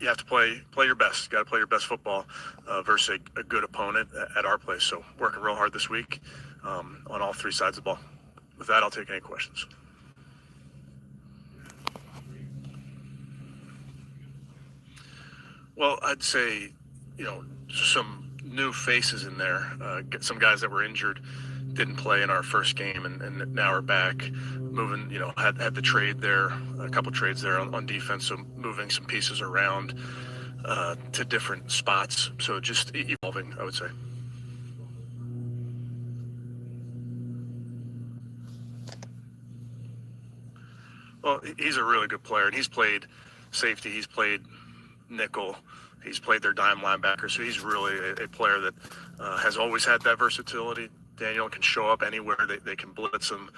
you have to play your best. You got to play your best football versus a good opponent at our place. So working real hard this week on all three sides of the ball. With that, I'll take any questions. Well, I'd say, some new faces in there. Get some guys that were injured, didn't play in our first game, and now are back. Moving, had the trade there, a couple trades there on defense, so moving some pieces around to different spots. So just evolving, I would say. Well, he's a really good player, and he's played safety, he's played nickel, he's played their dime linebacker, so he's really a player that has always had that versatility. Daniel can show up anywhere. They can blitz him.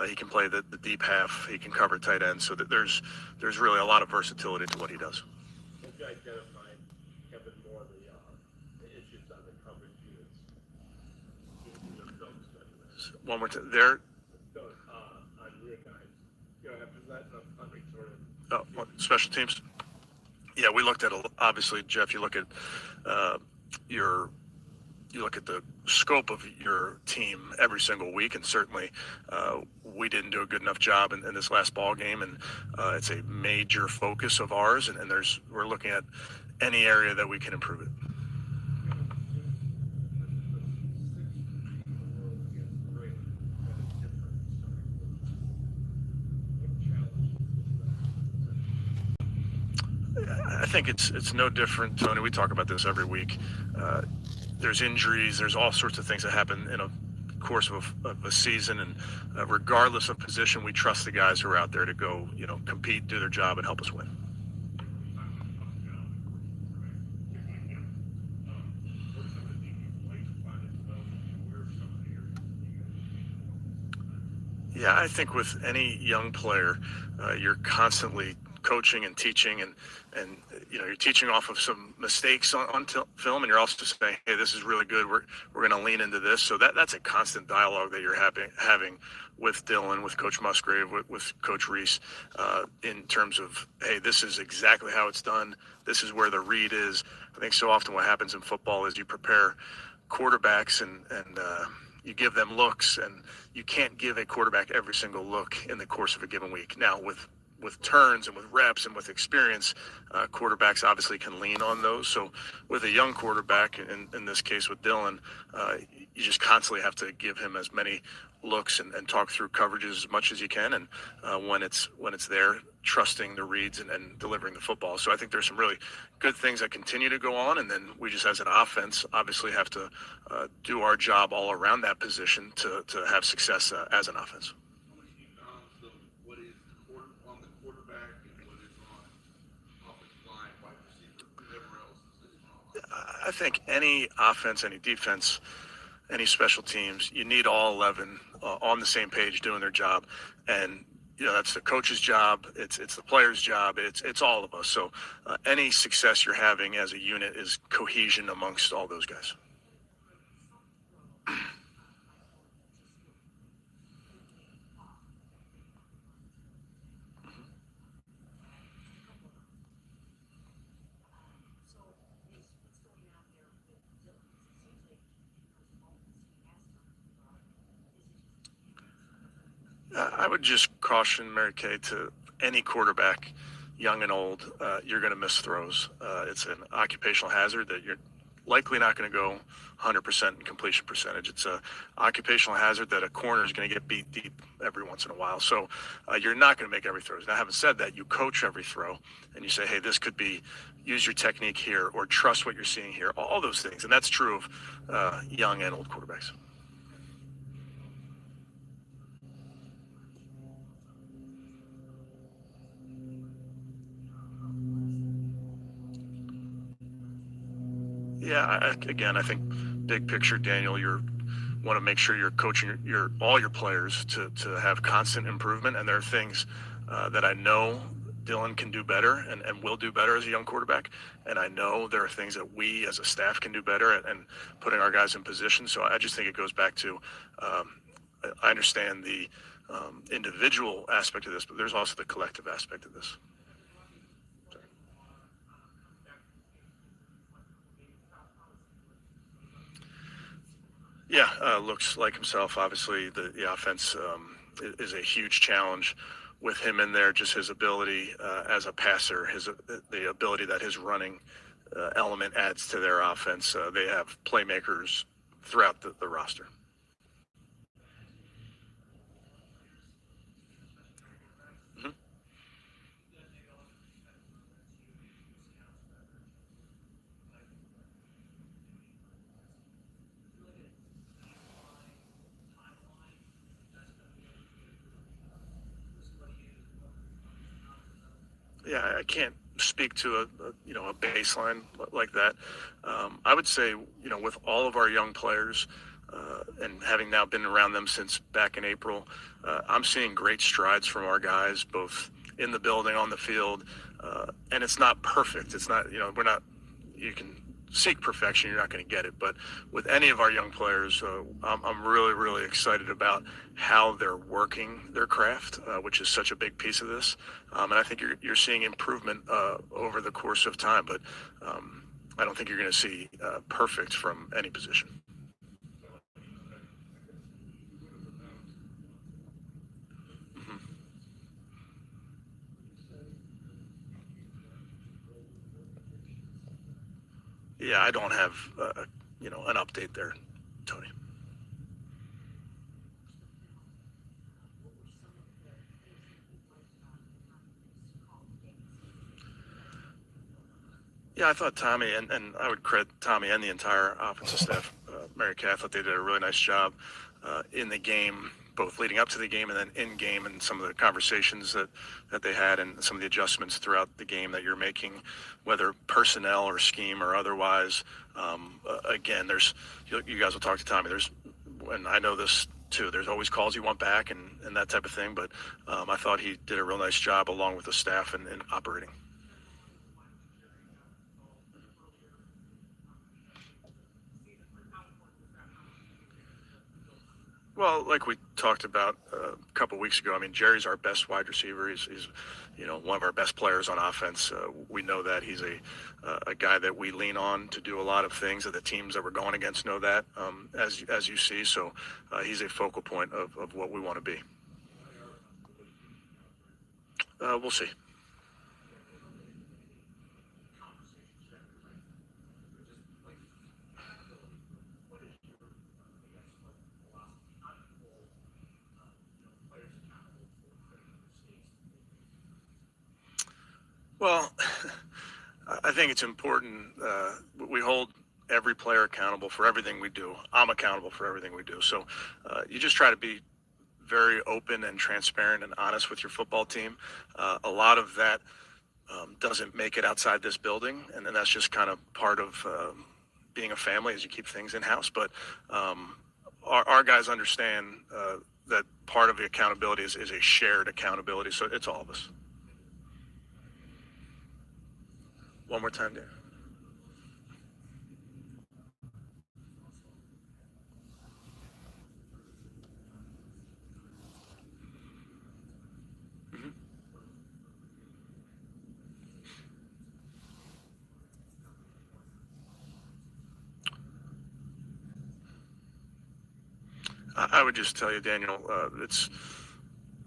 He can play the deep half. He can cover tight end. So that there's really a lot of versatility to what he does. Have you identified, Kevin, more the issues on the coverage units? One more time. There. On your guys. After that, special teams. Yeah, we looked at obviously, Jeff. You look at the scope of your team every single week, and certainly we didn't do a good enough job in this last ball game, and it's a major focus of ours, and we're looking at any area that we can improve it. I think it's no different, Tony. We talk about this every week. There's injuries. There's all sorts of things that happen in a course of a season, and regardless of position, we trust the guys who are out there to go, compete, do their job, and help us win. Yeah, I think with any young player, you're constantly coaching and teaching, and you're teaching off of some mistakes on film, and you're also saying, hey, this is really good, we're going to lean into this. So that's a constant dialogue that you're having with Dylan, with Coach Musgrave, with Coach Reese, in terms of, hey, this is exactly how it's done, this is where the read is. I think so often what happens in football is you prepare quarterbacks and you give them looks, and you can't give a quarterback every single look in the course of a given week. Now, with turns and with reps and with experience, quarterbacks obviously can lean on those. So with a young quarterback, in this case with Dylan, you just constantly have to give him as many looks and talk through coverages as much as you can. And when it's there, trusting the reads and delivering the football. So I think there's some really good things that continue to go on. And then we just, as an offense, obviously have to do our job all around that position to have success as an offense. I think any offense, any defense, any special teams, you need all 11 on the same page doing their job. And, that's the coach's job. It's the player's job. It's all of us. So any success you're having as a unit is cohesion amongst all those guys. I would just caution Mary Kay to any quarterback, young and old, you're going to miss throws. It's an occupational hazard that you're likely not going to go 100% in completion percentage. It's an occupational hazard that a corner is going to get beat deep every once in a while. So you're not going to make every throw. Now, having said that, you coach every throw, and you say, hey, this could be, use your technique here, or trust what you're seeing here, all those things. And that's true of young and old quarterbacks. Yeah, again, I think big picture, Daniel, you want to make sure you're coaching all your players to have constant improvement. And there are things that I know Dylan can do better and will do better as a young quarterback. And I know there are things that we as a staff can do better and putting our guys in position. So I just think it goes back to, I understand the individual aspect of this, but there's also the collective aspect of this. Yeah, looks like himself. Obviously, the offense is a huge challenge with him in there. Just his ability as a passer, the ability that his running element adds to their offense. They have playmakers throughout the roster. Mhm. Yeah, I can't speak to a baseline like that. I would say with all of our young players, and having now been around them since back in April, I'm seeing great strides from our guys, both in the building, on the field, and it's not perfect. It's not we're not. You can seek perfection, you're not going to get it. But with any of our young players, I'm really, really excited about how they're working their craft, which is such a big piece of this. And I think you're seeing improvement over the course of time. But I don't think you're going to see perfect from any position. Mhm. Yeah, I don't have an update there, Tony. Yeah, I thought Tommy and I would credit Tommy and the entire offensive staff. Mary Kay, I thought they did a really nice job in the game, both leading up to the game and then in game, and some of the conversations that they had and some of the adjustments throughout the game that you're making, whether personnel or scheme or otherwise. Again, you guys will talk to Tommy. And I know this too. There's always calls you want back and that type of thing. But I thought he did a real nice job along with the staff in operating. Well, like we talked about a couple weeks ago, I mean, Jerry's our best wide receiver. He's one of our best players on offense. We know that he's a guy that we lean on to do a lot of things that the teams that we're going against know that, as you see. So he's a focal point of what we want to be. We'll see. Well, I think it's important. We hold every player accountable for everything we do. I'm accountable for everything we do. So you just try to be very open and transparent and honest with your football team. A lot of that doesn't make it outside this building, and then that's just kind of part of being a family as you keep things in house. But our guys understand that part of the accountability is a shared accountability. So it's all of us. One more time, Dan. Mhm. I would just tell you, Daniel, it's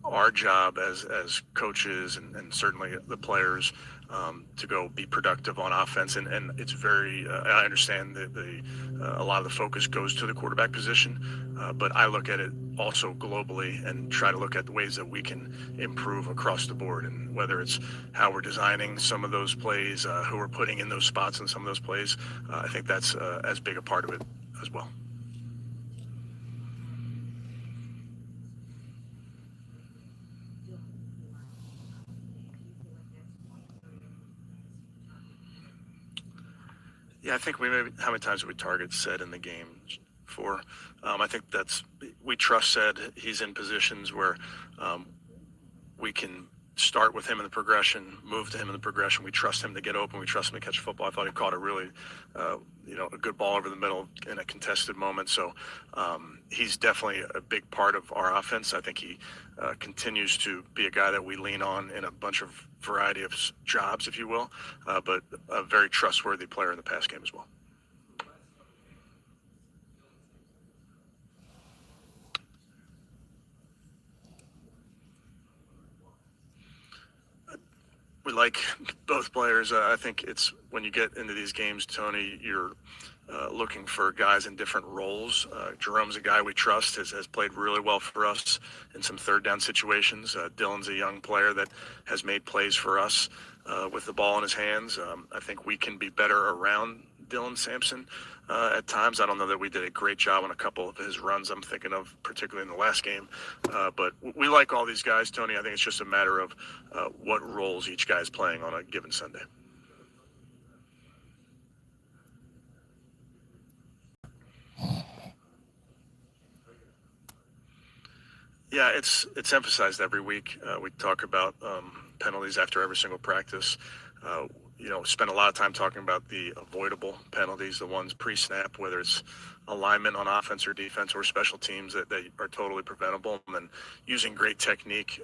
our job as coaches and certainly the players to go be productive on offense. And it's very, I understand that a lot of the focus goes to the quarterback position, but I look at it also globally and try to look at the ways that we can improve across the board. And whether it's how we're designing some of those plays, who we're putting in those spots in some of those plays, I think that's as big a part of it as well. Yeah, I think how many times did we target Said in the game? 4. I think we trust Said. He's in positions where we can start with him in the progression, move to him in the progression. We trust him to get open. We trust him to catch a football. I thought he caught a really, a good ball over the middle in a contested moment. So he's definitely a big part of our offense. I think he continues to be a guy that we lean on in a bunch of variety of jobs, if you will, but a very trustworthy player in the pass game as well. We like both players. I think it's when you get into these games, Tony, you're looking for guys in different roles. Jerome's a guy we trust, has played really well for us in some third down situations. Dylan's a young player that has made plays for us with the ball in his hands. I think we can be better around Dylan Sampson at times. I don't know that we did a great job on a couple of his runs I'm thinking of, particularly in the last game. But we like all these guys, Tony. I think it's just a matter of what roles each guy is playing on a given Sunday. Yeah, it's emphasized every week. We talk about penalties after every single practice. Spend a lot of time talking about the avoidable penalties, the ones pre-snap, whether it's alignment on offense or defense or special teams that are totally preventable. And then using great technique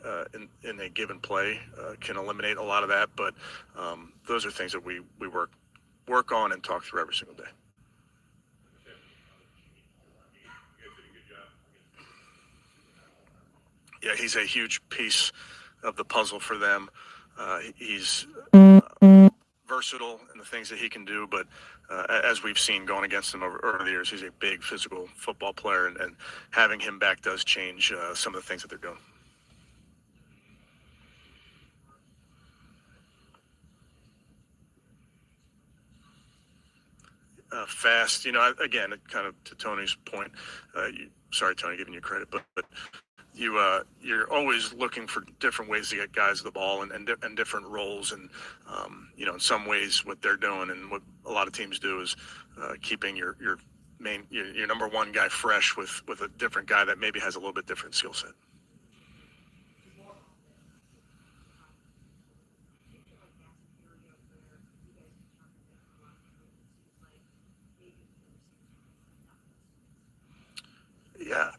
in a given play can eliminate a lot of that. But those are things that we work on and talk through every single day. Yeah, he's a huge piece of the puzzle for them. He's versatile in the things that he can do, but as we've seen going against him over the years, he's a big physical football player, and having him back does change some of the things that they're doing. Fast, again, kind of to Tony's point. Sorry, Tony, giving you credit, but you're always looking for different ways to get guys the ball and different roles. And, in some ways what they're doing and what a lot of teams do is keeping your number one guy fresh with a different guy that maybe has a little bit different skill set. Yeah.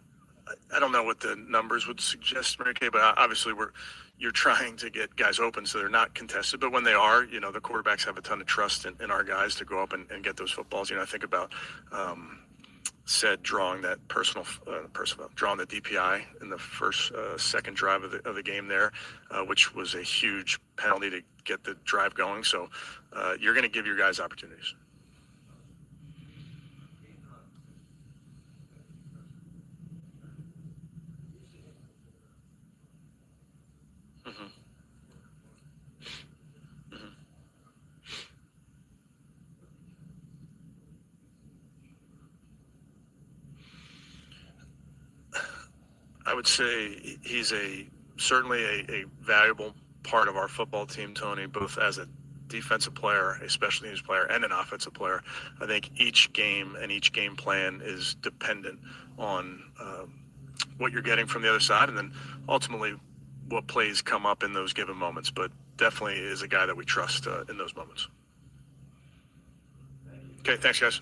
I don't know what the numbers would suggest, Mary Kay, but obviously you're trying to get guys open so they're not contested. But when they are, the quarterbacks have a ton of trust in our guys to go up and get those footballs. I think about drawing that drawing the DPI in the second drive of the game there, which was a huge penalty to get the drive going. So you're going to give your guys opportunities. I would say he's certainly a valuable part of our football team, Tony, both as a defensive player, a special teams player, and an offensive player. I think each game and each game plan is dependent on what you're getting from the other side, and then ultimately what plays come up in those given moments. But definitely is a guy that we trust in those moments. Okay, thanks, guys.